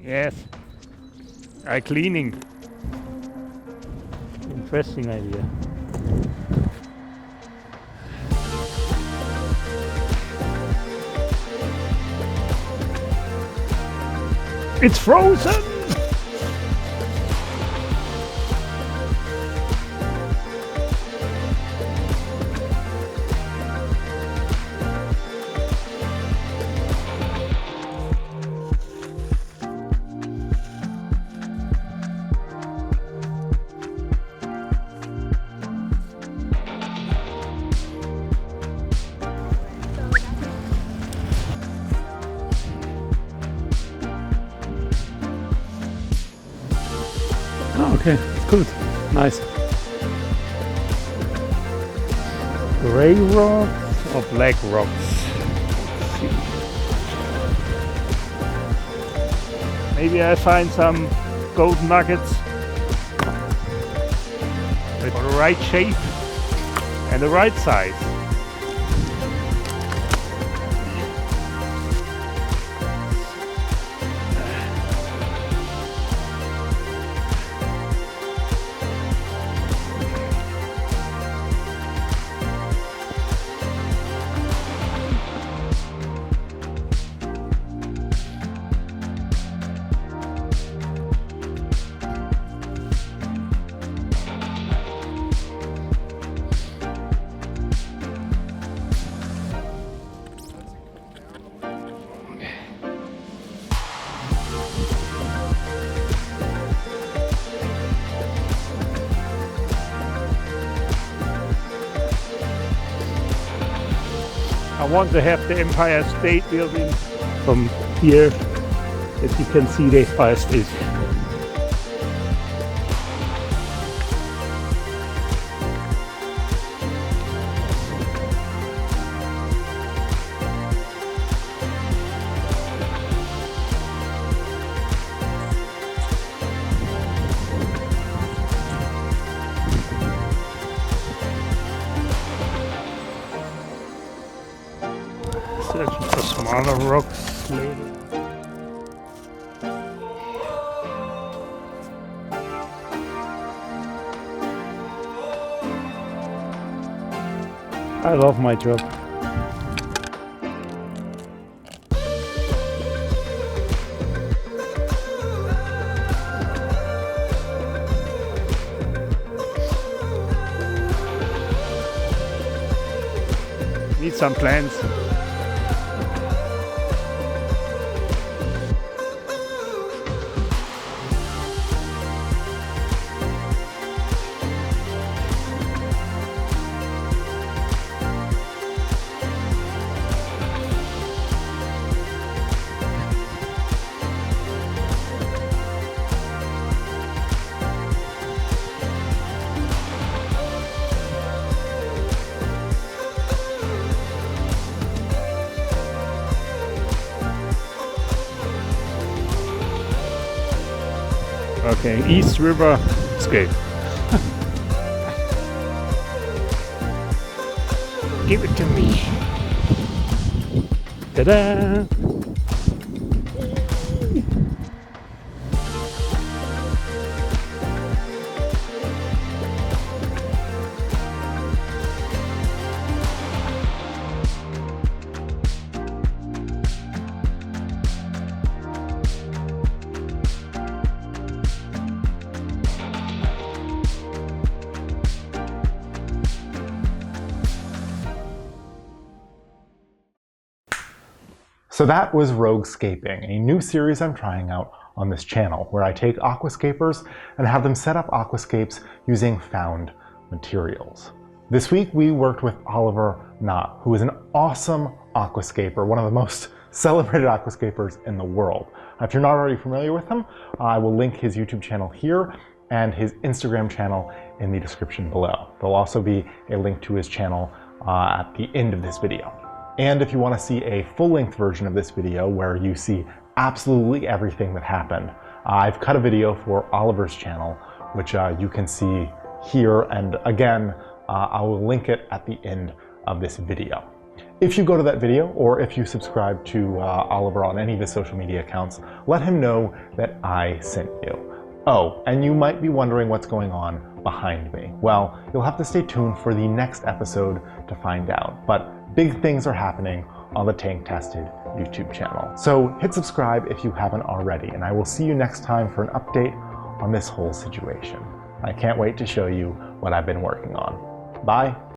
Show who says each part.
Speaker 1: Yes. Eye cleaning. Interesting idea. It's frozen! Okay, good, nice. Gray rocks or black rocks? Maybe I find some gold nuggets with the right shape and the right size. I want to have the Empire State Building from here, as you can see the Empire State. Searching for smaller rocks later. I love my job. Need some plants. Okay, East River Scape. Give it to me. Ta-da!
Speaker 2: So that was Rogue Scaping, a new series I'm trying out on this channel, where I take aquascapers and have them set up aquascapes using found materials. This week we worked with Oliver Knott, who is an awesome aquascaper, one of the most celebrated aquascapers in the world. If you're not already familiar with him, I will link his YouTube channel here and his Instagram channel in the description below. There'll also be a link to his channel at the end of this video. And if you want to see a full-length version of this video where you see absolutely everything that happened, I've cut a video for Oliver's channel, which you can see here. And again, I will link it at the end of this video. If you go to that video, or if you subscribe to Oliver on any of his social media accounts, let him know that I sent you. Oh, and you might be wondering what's going on behind me. Well, you'll have to stay tuned for the next episode to find out. But big things are happening on the Tank Tested YouTube channel. So hit subscribe if you haven't already, and I will see you next time for an update on this whole situation. I can't wait to show you what I've been working on. Bye.